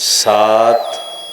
7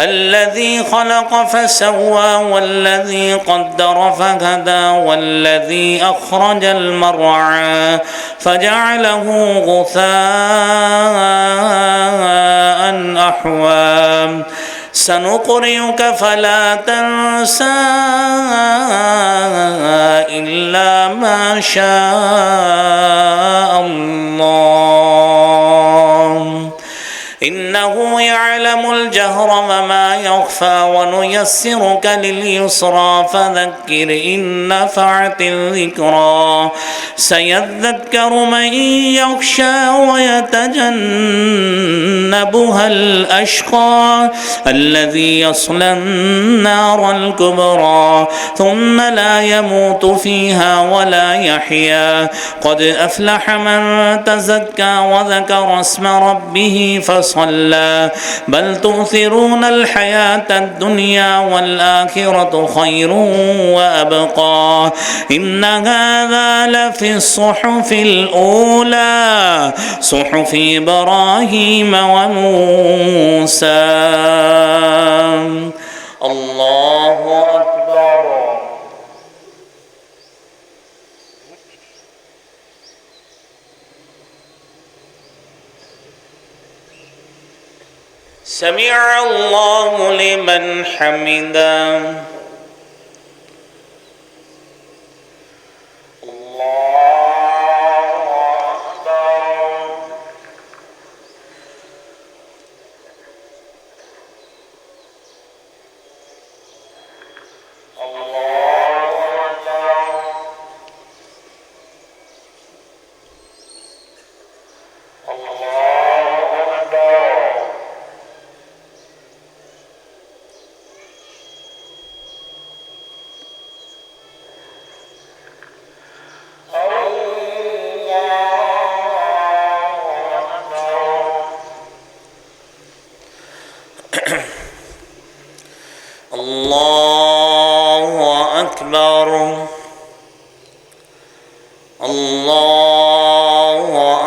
الذي خلق فسوى والذي قدر فهدى والذي أخرج المرعى فجعله غثاء أحوى سنقرئك فلا تنسى إلا ما شاء الله إنه يعلم الجهر وما يخفى ونيسرك لليسرى فذكر إن نفعت الذكرى سيذكر من يخشى ويتجنبها الأشقى الذي يصلى النار الكبرى ثم لا يموت فيها ولا يحيا قد أفلح من تزكى وذكر اسم ربه فصلى بل تؤثرون الحياة الدنيا والآخرة خير وأبقى إن هذا لفي الصحف الأولى صحف إبراهيم وموسى. الله أكبر. سمع الله لمن حمده. الله أكبر الله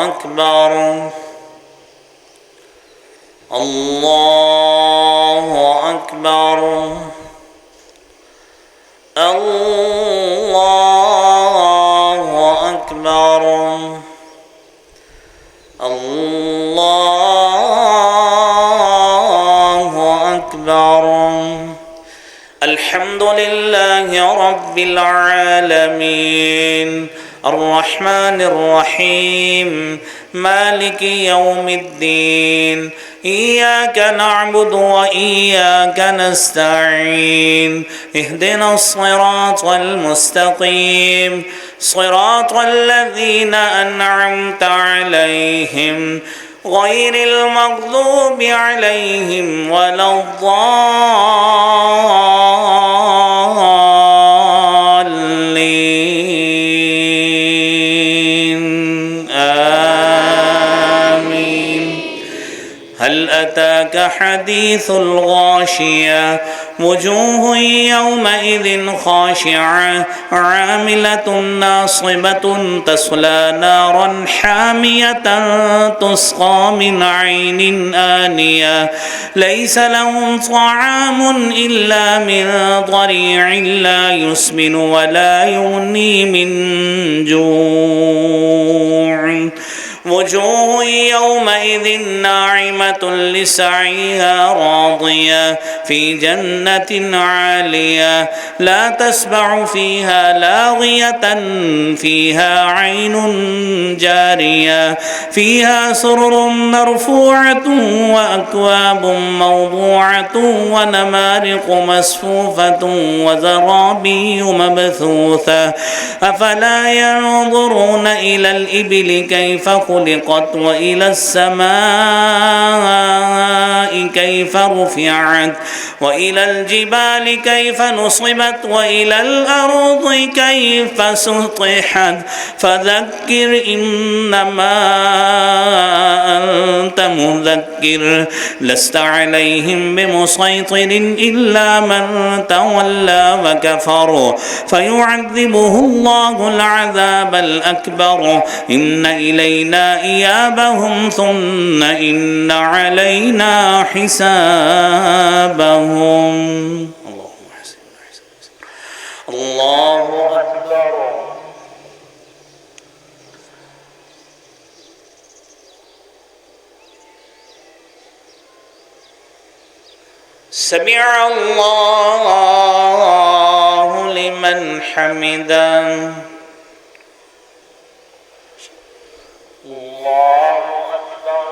أكبر الله أكبر الله أكبر الله أكبر. الحمد لله رب العالمين الرحمن الرحيم مالك يوم الدين إياك نعبد وإياك نستعين اهدنا الصراط المستقيم صراط الذين أنعمت عليهم غير المغضوب عليهم ولا الضالين آمين. هل أتاك حديث الغاشية وجوه يومئذ خاشعة عاملة ناصبة تصلى نارا حامية تسقى من عين آنية ليس لهم طعام إلا من ضريع لا يسمن ولا يغني من جوع وجوه يومئذ ناعمة لسعيها راضية في جنة عالية لا تسمع فيها لاغية فيها عين جارية فيها سرر مرفوعة وأكواب موضوعة ونمارق مصفوفة وزرابي مبثوثة أفلا ينظرون إلى الإبل كيف خلقت وإلى السماء كيف رفعت وإلى الجبال كيف نصبت وإلى الأرض كيف سطحت فذكر إنما أنت مذكر لست عليهم بمسيطر إلا من تولى وكفر فيعذبه الله العذاب الأكبر إن إلينا إيابهم ثم إن علينا حسابهم. اللهم حسبنا الله أكبر. سمع الله لمن حمده. الله أكبر.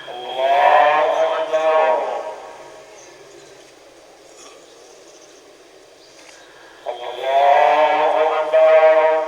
الله أكبر. الله أكبر.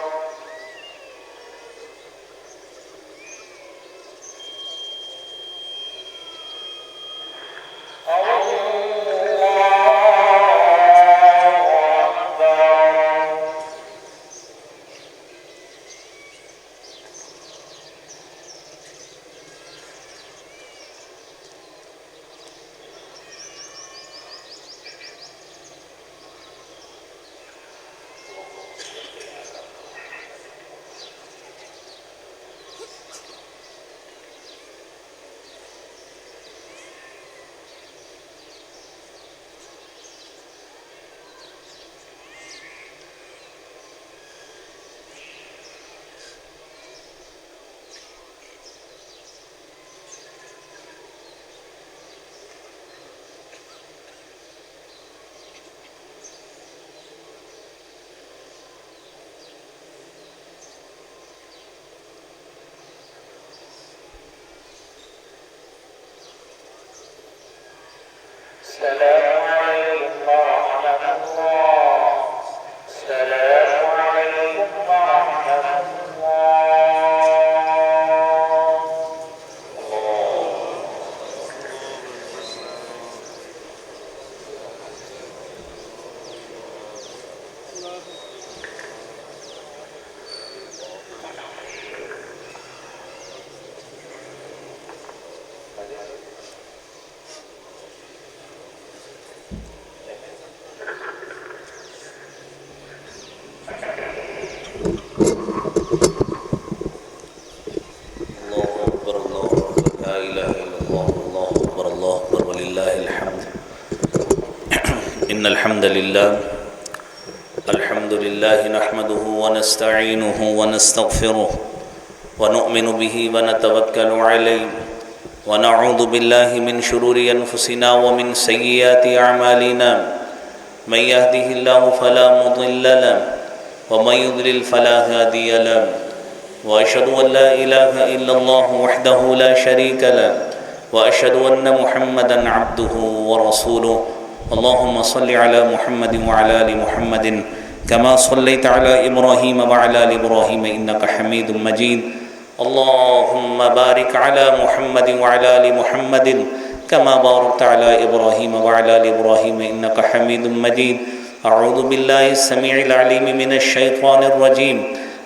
السلام عليكم ورحمة الله. السلام عليكم ورحمة الله. الحمد لله نحمده ونستعينه ونستغفره ونؤمن به ونتوكل عليه ونعوذ بالله من شرور أنفسنا ومن سيئات أعمالنا من يهده الله فلا مضل له ومن يضلل فلا هادي له وأشهد أن لا إله إلا الله وحده لا شريك له وأشهد أن محمدا عبده ورسوله اللهم صل على محمد وعلى آل محمد كما صليت على إبراهيم وعلى آل إبراهيم إنك حميد مجيد اللهم بارك على محمد وعلى آل محمد كما باركت على إبراهيم وعلى آل إبراهيم إنك حميد مجيد أعوذ بالله السميع العليم من الشيطان الرجيم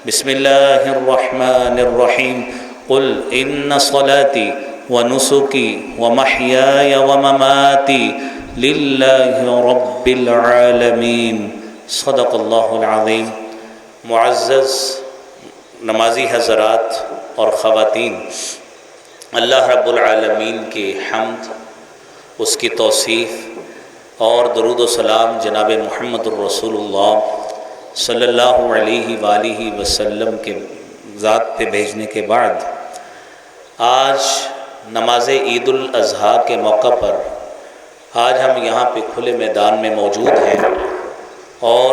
بسم الله الرحمن الرحيم قل إن صلاتي ونسكي ومحياي ومماتي للہ رب العالمین صدق اللہ العظیم۔ معزز نمازی حضرات اور خواتین، اللہ رب العالمین کی حمد، اس کی توصیف اور درود و سلام جناب محمد الرسول اللہ صلی اللہ علیہ وآلہ وسلم کے ذات پہ بھیجنے کے بعد آج نماز عید الاضحیٰ کے موقع پر آج ہم یہاں پہ کھلے میدان میں موجود ہیں اور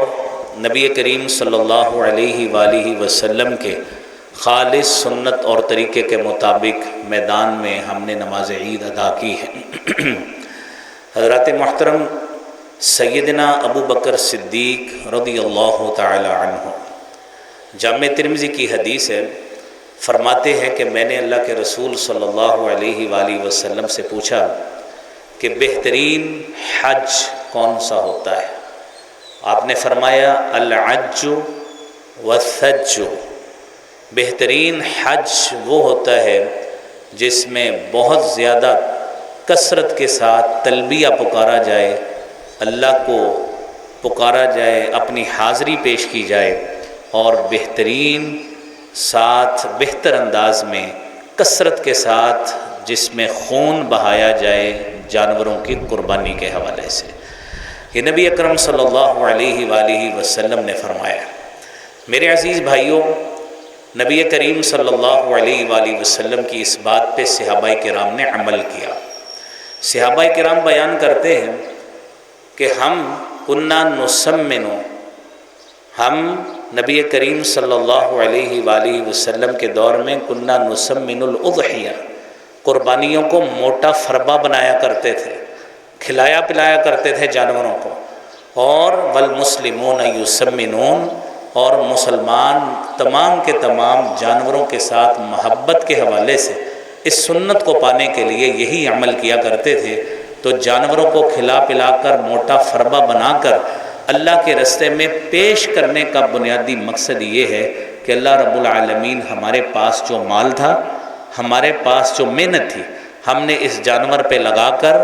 نبی کریم صلی اللہ علیہ وآلہ وسلم کے خالص سنت اور طریقے کے مطابق میدان میں ہم نے نماز عید ادا کی ہے۔ حضرات محترم، سیدنا ابو بکر صدیق رضی اللہ تعالی عنہ، جامع ترمذی کی حدیث ہے، فرماتے ہیں کہ میں نے اللہ کے رسول صلی اللہ علیہ وآلہ وسلم سے پوچھا کہ بہترین حج کون سا ہوتا ہے؟ آپ نے فرمایا العج والثج، بہترین حج وہ ہوتا ہے جس میں بہت زیادہ کثرت کے ساتھ تلبیہ پکارا جائے، اللہ کو پکارا جائے، اپنی حاضری پیش کی جائے اور بہترین ساتھ بہتر انداز میں کثرت کے ساتھ جس میں خون بہایا جائے جانوروں کی قربانی کے حوالے سے۔ یہ نبی اکرم صلی اللہ علیہ وآلہ وسلم نے فرمایا۔ میرے عزیز بھائیوں، نبی کریم صلی اللہ علیہ وآلہ وسلم کی اس بات پہ صحابہ کرام نے عمل کیا۔ صحابہ کرام بیان کرتے ہیں کہ ہم کنا نسمن، ہم نبی کریم صلی اللہ علیہ وآلہ وسلم کے دور میں کنا نسمن الاضحیہ، قربانیوں کو موٹا فربا بنایا کرتے تھے، کھلایا پلایا کرتے تھے جانوروں کو، اور والمسلمون یسمنون، اور مسلمان تمام کے تمام جانوروں کے ساتھ محبت کے حوالے سے اس سنت کو پانے کے لیے یہی عمل کیا کرتے تھے۔ تو جانوروں کو کھلا پلا کر موٹا فربا بنا کر اللہ کے راستے میں پیش کرنے کا بنیادی مقصد یہ ہے کہ اللہ رب العالمین ہمارے پاس جو مال تھا، ہمارے پاس جو محنت تھی، ہم نے اس جانور پہ لگا کر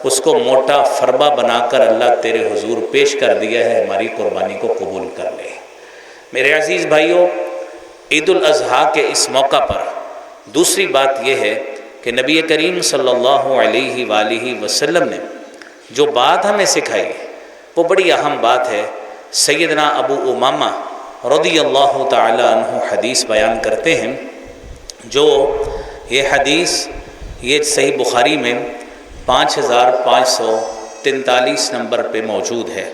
اس کو موٹا فربا بنا کر اللہ تیرے حضور پیش کر دیا ہے، ہماری قربانی کو قبول کر لے۔ میرے عزیز بھائیوں، عید الاضحیٰ کے اس موقع پر دوسری بات یہ ہے کہ نبی کریم صلی اللہ علیہ وآلہ وسلم نے جو بات ہمیں سکھائی وہ بڑی اہم بات ہے۔ سیدنا ابو امامہ رضی اللہ تعالی عنہ حدیث بیان کرتے ہیں، جو یہ حدیث یہ صحیح بخاری میں 5543 نمبر پہ موجود ہے۔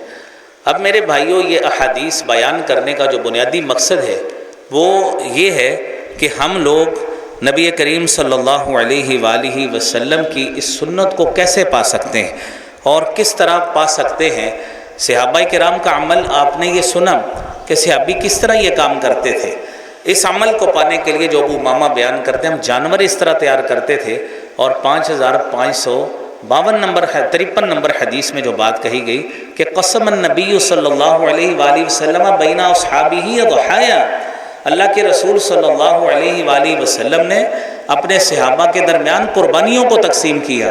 اب میرے بھائیوں، یہ احادیث بیان کرنے کا جو بنیادی مقصد ہے وہ یہ ہے کہ ہم لوگ نبی کریم صلی اللہ علیہ وآلہ وسلم کی اس سنت کو کیسے پا سکتے ہیں اور کس طرح پا سکتے ہیں۔ صحابہ کرام کا عمل آپ نے یہ سنا کہ صحابی کس طرح یہ کام کرتے تھے۔ اس عمل کو پانے کے لیے جو ابو امامہ بیان کرتے ہیں، ہم جانور اس طرح تیار کرتے تھے، اور 5553 نمبر حدیث میں جو بات کہی گئی کہ قسم النبی صلی اللہ علیہ وآلہ وسلم بین اصحابہ ضحایا، اللہ کے رسول صلی اللہ علیہ وآلہ وسلم نے اپنے صحابہ کے درمیان قربانیوں کو تقسیم کیا۔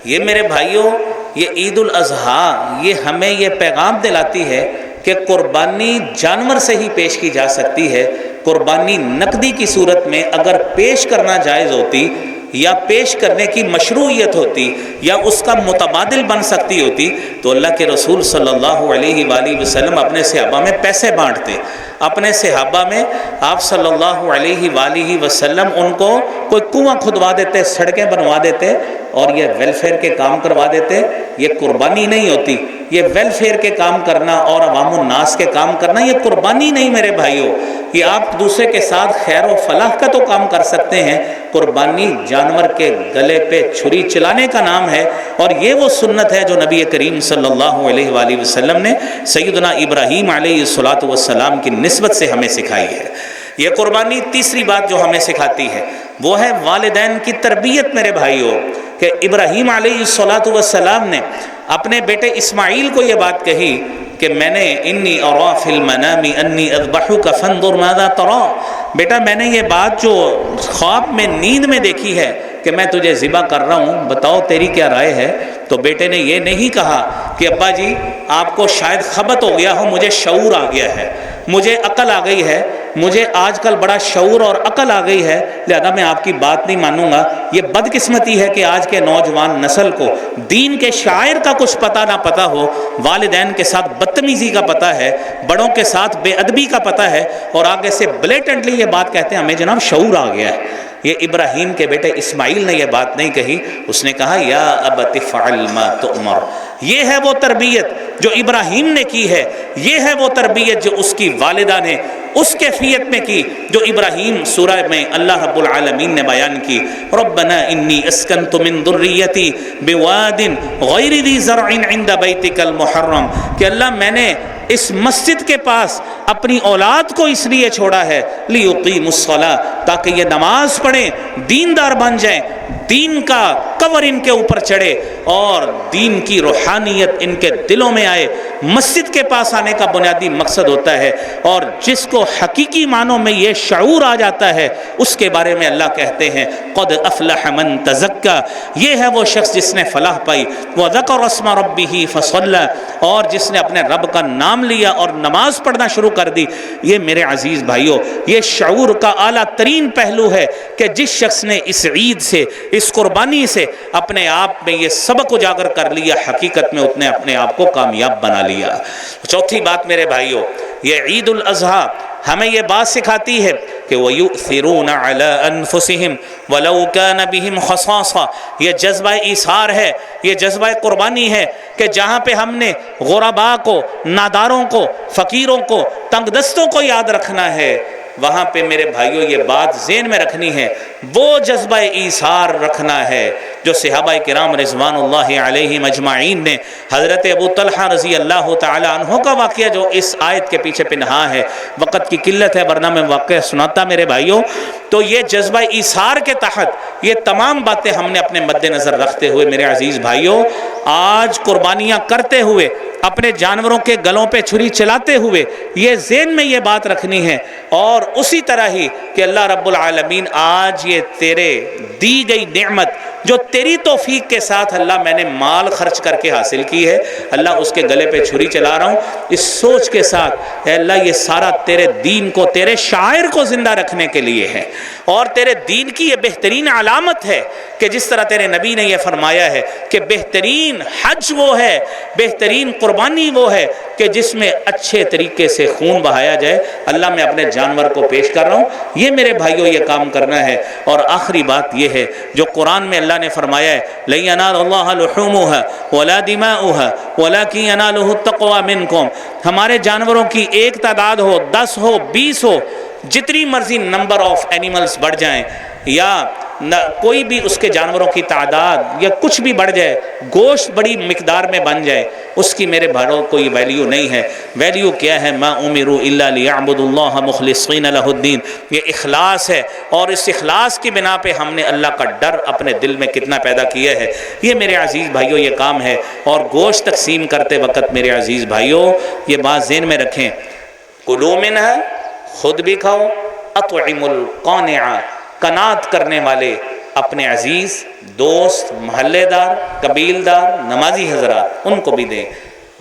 یہ میرے بھائیوں، یہ عید الاضحیٰ یہ ہمیں یہ پیغام دلاتی ہے کہ قربانی جانور سے ہی پیش کی جا سکتی ہے۔ قربانی نقدی کی صورت میں اگر پیش کرنا جائز ہوتی یا پیش کرنے کی مشروعیت ہوتی یا اس کا متبادل بن سکتی ہوتی تو اللہ کے رسول صلی اللہ علیہ وآلہ وسلم اپنے صحابہ میں پیسے بانٹتے، اپنے صحابہ میں آپ صلی اللہ علیہ وآلہ وسلم ان کو کوئی کنواں کھدوا دیتے، سڑکیں بنوا دیتے اور یہ ویلفیئر کے کام کروا دیتے۔ یہ قربانی نہیں ہوتی، یہ ویلفیئر کے کام کرنا اور عوام الناس کے کام کرنا یہ قربانی نہیں میرے بھائیوں۔ یہ آپ دوسرے کے ساتھ خیر و فلاح کا تو کام کر سکتے ہیں، قربانی جانور کے گلے پہ چھری چلانے کا نام ہے، اور یہ وہ سنت ہے جو نبی کریم صلی اللہ علیہ وآلہ وسلم نے سیدنا ابراہیم علیہ السلام کی نسبت سے ہمیں سکھائی ہے۔ یہ قربانی تیسری بات جو ہمیں سکھاتی ہے وہ ہے والدین کی تربیت میرے بھائیوں، کہ ابراہیم علیہ السلام نے اپنے بیٹے اسماعیل کو یہ بات کہی کہ میں نے انی ارا فی المنام انی اذبحک فانظر ماذا ترى، بیٹا میں نے یہ بات جو خواب میں نیند میں دیکھی ہے کہ میں تجھے ذبح کر رہا ہوں، بتاؤ تیری کیا رائے ہے؟ تو بیٹے نے یہ نہیں کہا کہ ابا جی آپ کو شاید خبط ہو گیا ہو، مجھے شعور آ گیا ہے، مجھے عقل آ گئی ہے، مجھے آج کل بڑا شعور اور عقل آ گئی ہے، لہذا میں آپ کی بات نہیں مانوں گا۔ یہ بدقسمتی ہے کہ آج کے نوجوان نسل کو دین کے شاعر کا کچھ پتہ نہ پتہ ہو، والدین کے ساتھ بدتمیزی کا پتہ ہے، بڑوں کے ساتھ بے ادبی کا پتہ ہے، اور آگے سے بلیٹنٹلی یہ بات کہتے ہیں ہمیں جناب شعور آ گیا ہے۔ یہ ابراہیم کے بیٹے اسماعیل نے یہ بات نہیں کہی، اس نے کہا یا ابت افعل ما تؤمر۔ یہ ہے وہ تربیت جو ابراہیم نے کی ہے، یہ ہے وہ تربیت جو اس کی والدہ نے اس کیفیت میں کی جو ابراہیم سورہ میں اللہ رب العالمین نے بیان کی۔ ربنا انی اسکنت من ذریتی بواد غیر ذی زرع عند بیتک المحرم، کہ اللہ میں نے اس مسجد کے پاس اپنی اولاد کو اس لیے چھوڑا ہے لیقیموا الصلاۃ، تاکہ یہ نماز پڑھیں، دیندار بن جائیں، دین کا کور ان کے اوپر چڑھے اور دین کی روحانیت ان کے دلوں میں آئے۔ مسجد کے پاس آنے کا بنیادی مقصد ہوتا ہے، اور جس کو حقیقی معنوں میں یہ شعور آ جاتا ہے اس کے بارے میں اللہ کہتے ہیں قد افلح من تزکا، یہ ہے وہ شخص جس نے فلاح پائی، وذکر اسم ربہ فصلی، اور جس نے اپنے رب کا نام لیا اور نماز پڑھنا شروع کر دی۔ یہ میرے عزیز بھائیوں یہ شعور کا اعلیٰ ترین پہلو ہے کہ جس شخص نے اس عید سے، اس قربانی سے اپنے آپ میں یہ سبق اجاگر کر لیا، حقیقت میں اس نے اپنے آپ کو کامیاب بنا لیا۔ چوتھی بات میرے بھائیوں، یہ عید الاضحیٰ ہمیں یہ بات سکھاتی ہے کہ وَيُؤْثِرُونَ عَلَىٰ أَنفُسِهِمْ وَلَوْ كَانَ بِهِمْ خَصَاصَةٌ، یہ جذبہ ایثار ہے، یہ جذبہ قربانی ہے کہ جہاں پہ ہم نے غرباء کو، ناداروں کو، فقیروں کو، تنگ دستوں کو یاد رکھنا ہے، وہاں پہ میرے بھائیوں یہ بات ذہن میں رکھنی ہے، وہ جذبہ ایثار رکھنا ہے جو صحابہ کرام رضوان اللہ علیہم اجمعین نے، حضرت ابو طلحہ رضی اللہ تعالی عنہ کا واقعہ جو اس آیت کے پیچھے پنہا ہے، وقت کی قلت ہے ورنہ میں واقعہ سناتا میرے بھائیوں، تو یہ جذبہ ایثار کے تحت یہ تمام باتیں ہم نے اپنے مد نظر رکھتے ہوئے میرے عزیز بھائیوں آج قربانیاں کرتے ہوئے، اپنے جانوروں کے گلوں پہ چھری چلاتے ہوئے یہ ذہن میں یہ بات رکھنی ہے، اور اسی طرح ہی کہ اللہ رب العالمین آج یہ تیرے دی گئی نعمت جو تیری توفیق کے ساتھ اللہ میں نے مال خرچ کر کے حاصل کی ہے، اللہ اس کے گلے پہ چھری چلا رہا ہوں اس سوچ کے ساتھ، اے اللہ یہ سارا تیرے دین کو، تیرے شاعر کو زندہ رکھنے کے لیے ہے، اور تیرے دین کی یہ بہترین علامت ہے کہ جس طرح تیرے نبی نے یہ فرمایا ہے کہ بہترین حج وہ ہے، بہترین قربانی وہ ہے کہ جس میں اچھے طریقے سے خون بہایا جائے۔ اللہ میں اپنے جانور کو پیش کر رہا ہوں، یہ میرے بھائیوں یہ کام کرنا ہے۔ اور آخری بات یہ ہے جو قرآن میں اللہ نے فرمایا ہے لَن يَنَالَ اللَّهَ لُحُومُهَا وَلَا دِمَاؤُهَا وَلَكِنْ يَنَالُهُ التَّقْوَى مِنْكُمْ، ہمارے جانوروں کی ایک تعداد ہو، 10 ہو، 20 ہو، جتنی مرضی نمبر آف اینیملز بڑھ جائیں، یا کوئی بھی اس کے جانوروں کی تعداد یا کچھ بھی بڑھ جائے، گوشت بڑی مقدار میں بن جائے، اس کی میرے بھائیوں کوئی ویلیو نہیں ہے۔ ویلیو کیا ہے؟ ما امروا الا ليعبدوا الله مخلصین له الدین، یہ اخلاص ہے، اور اس اخلاص کی بنا پہ ہم نے اللہ کا ڈر اپنے دل میں کتنا پیدا کیا ہے، یہ میرے عزیز بھائیوں یہ کام ہے۔ اور گوشت تقسیم کرتے وقت میرے عزیز بھائیوں یہ بات ذہن میں رکھیں، کلوا منها، خود بھی کھاؤ، اطعموا القانع، قناعت کرنے والے اپنے عزیز دوست، محلے دار، قبیل دار، نمازی حضرات ان کو بھی دیں،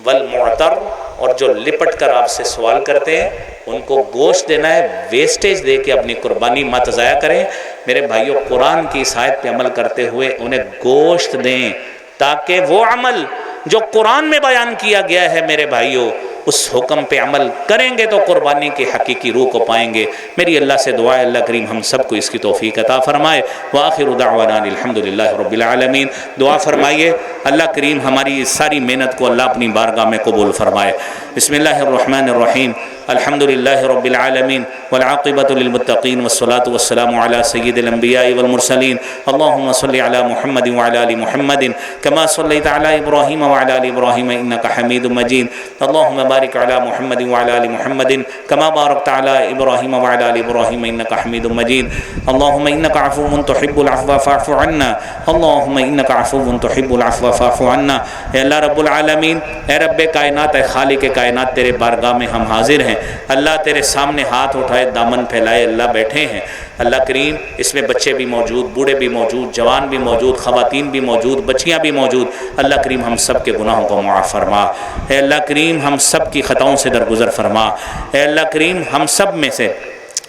والمعتر، اور جو لپٹ کر آپ سے سوال کرتے ہیں ان کو گوشت دینا ہے، ویسٹیج دے کے اپنی قربانی مت ضائع کریں۔ میرے بھائیوں، قرآن کی اس آیت پہ عمل کرتے ہوئے انہیں گوشت دیں، تاکہ وہ عمل جو قرآن میں بیان کیا گیا ہے میرے بھائیوں، اس حکم پہ عمل کریں گے تو قربانی کی حقیقی روح کو پائیں گے۔ میری اللہ سے دعا ہے اللہ کریم ہم سب کو اس کی توفیق عطا فرمائے۔ وآخر دعوانا الحمدللہ رب العالمین۔ دعا فرمائیے اللہ کریم ہماری اس ساری محنت کو اللہ اپنی بارگاہ میں قبول فرمائے۔ بسم اللہ الرحمن الرحیم۔ الحمدللہ رب العالمین والعاقبۃ للمتقین والصلاة والسلام علی سید الانبیاء والمرسلین۔ اللہم صلی علی محمد وعلی آل محمد کما صلیت علی ابراہیم وعلی آل ابراہیم انکا حمید مجید۔ اللہم بارک علی محمد وعلی آل محمد کما بارکت علی ابراہیم وعلی آل ابراہیم انکا حمید مجید۔ اللہم انکا عفو تحب العفو فاعف عنا۔ اللہم انکا عفو تحب العفو فاعف عنا۔ اے اللہ رب العالمین، اے رب کائنات، اے خالق کائنات، تیرے بارگاہ میں ہم حاضر ہیں۔ اللہ تیرے سامنے ہاتھ اٹھائے، دامن پھیلائے اللہ بیٹھے ہیں۔ اللہ کریم اس میں بچے بھی موجود، بوڑھے بھی موجود، جوان بھی موجود، خواتین بھی موجود، بچیاں بھی موجود۔ اللہ کریم ہم سب کے گناہوں کو معاف فرما۔ اے اللہ کریم ہم سب کی خطاؤں سے درگزر فرما۔ اے اللہ کریم ہم سب میں سے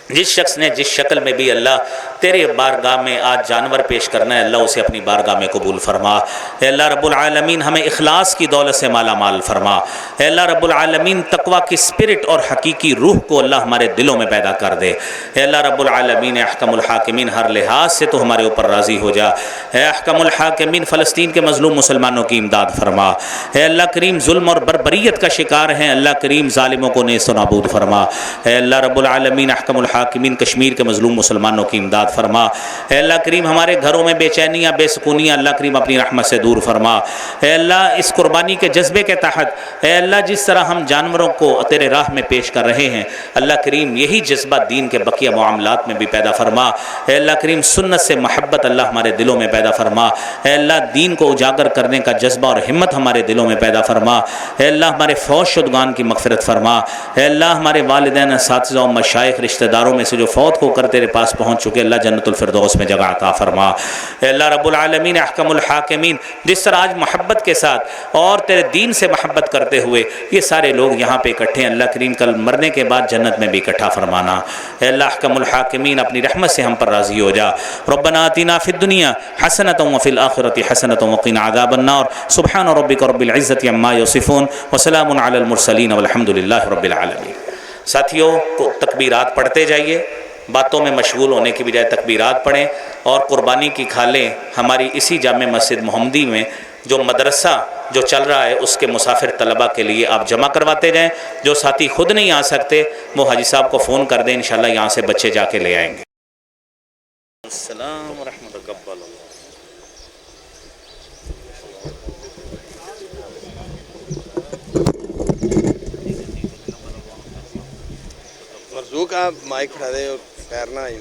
جس شخص نے جس شکل میں بھی اللہ تیرے بارگاہ میں آج جانور پیش کرنا ہے، اللہ اسے اپنی بارگاہ میں قبول فرما۔ اے اللہ رب العالمین ہمیں اخلاص کی دولت سے مالا مال فرما۔ اے اللہ رب العالمین تقوی کی اسپرٹ اور حقیقی روح کو اللہ ہمارے دلوں میں پیدا کر دے۔ اے اللہ رب العالمین، اے احکم الحاکمین، ہر لحاظ سے تو ہمارے اوپر راضی ہو جا۔ اے احکم الحاکمین، فلسطین کے مظلوم مسلمانوں کی امداد فرما۔ اے اللہ کریم ظلم اور بربریت کا شکار ہیں، اللہ کریم ظالموں کو نیست و نابود فرما۔ اے اللہ رب العالمین، احکم الحاکمین، کشمیر کے مظلوم مسلمانوں کی امداد فرما۔ اے اللہ کریم ہمارے گھروں میں بے چینیاں، بے سکونیاں اللہ کریم اپنی رحمت سے دور فرما۔ اے اللہ اس قربانی کے جذبے کے تحت اے اللہ جس طرح ہم جانوروں کو تیرے راہ میں پیش کر رہے ہیں، اللہ کریم یہی جذبہ دین کے بقیہ معاملات میں بھی پیدا فرما۔ اے اللہ کریم سنت سے محبت اللہ ہمارے دلوں میں پیدا فرما۔ اے اللہ دین کو اجاگر کرنے کا جذبہ اور ہمت ہمارے دلوں میں پیدا فرما۔ اے اللہ ہمارے فوت شدگان کی مغفرت فرما۔ اے اللہ ہمارے والدین، اساتذہ و مشائخ، رشتہ داروں میں سے جو فوت ہو کر تیرے پاس پہنچ چکے، اللہ جنت الفردوس میں جگہ عطا فرما۔ اے اللہ رب العالمین، احکم الحاکمین، جس طرح آج محبت کے ساتھ اور تیرے دین سے محبت کرتے ہوئے یہ سارے لوگ یہاں پہ اکٹھے ہیں، اللہ کریم کل مرنے کے بعد جنت میں بھی اکٹھا فرمانا۔ اے اللہ احکم الحاکمین اپنی رحمت سے ہم پر راضی ہو جا۔ ربنا آتنا فی الدنیا حسنۃ وفی الآخرۃ حسنۃ وقنا عذاب النار۔ سبحان ربک رب العزۃ عما یصفون وسلام علی المرسلین والحمد للہ رب العالمین۔ ساتھیوں کو تکبیرات پڑھتے جائیے، باتوں میں مشغول ہونے کی بجائے تکبیرات پڑھیں، اور قربانی کی کھالیں ہماری اسی جامع مسجد محمدی میں جو مدرسہ جو چل رہا ہے اس کے مسافر طلبہ کے لیے آپ جمع کرواتے جائیں۔ جو ساتھی خود نہیں آ سکتے وہ حاجی صاحب کو فون کر دیں، انشاءاللہ یہاں سے بچے جا کے لے آئیں گے۔ السلام ورحمۃ اللہ۔ مرزوق آپ مائک اٹھا دیں اور پیرنا ہی